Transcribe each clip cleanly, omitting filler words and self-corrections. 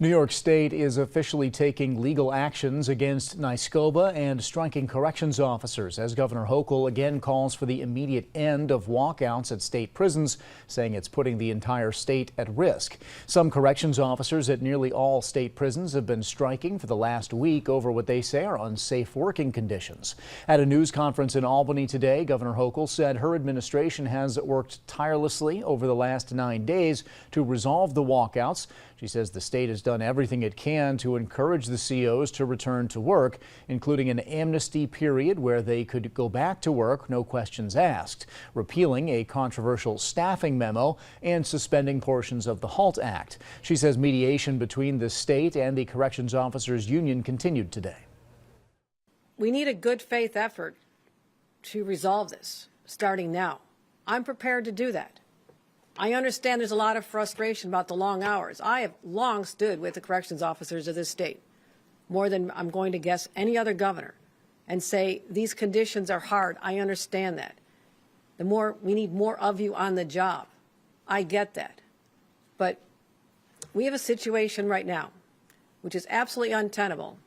New York State is officially taking legal actions against Nyskoba and striking corrections officers as Governor Hochul again calls for the immediate end of walkouts at state prisons, saying it's putting the entire state at risk. Some corrections officers at nearly all state prisons have been striking for the last week over what they say are unsafe working conditions. At a news conference in Albany today, Governor Hochul said her administration has worked tirelessly over the last 9 days to resolve the walkouts. She says the state has done everything it can to encourage the COs to return to work, including an amnesty period where they could go back to work, no questions asked, repealing a controversial staffing memo, and suspending portions of the HALT Act. She says mediation between the state and the Corrections Officers Union continued today. We need a good faith effort to resolve this, starting now. I'm prepared to do that. I understand there's a lot of frustration about the long hours. I have long stood with the corrections officers of this state, more than I'm going to guess any other governor, and say these conditions are hard. I understand that. We need more of you on the job. I get that. But we have a situation right now which is absolutely untenable,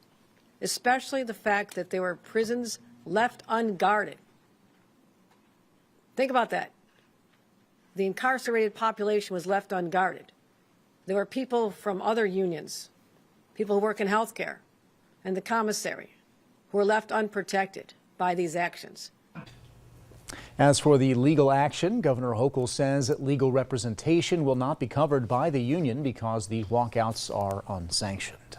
especially the fact that there were prisons left unguarded. Think about that. The incarcerated population was left unguarded. There were people from other unions, people who work in healthcare, and the commissary, who were left unprotected by these actions. As for the legal action, Governor Hochul says that legal representation will not be covered by the union because the walkouts are unsanctioned.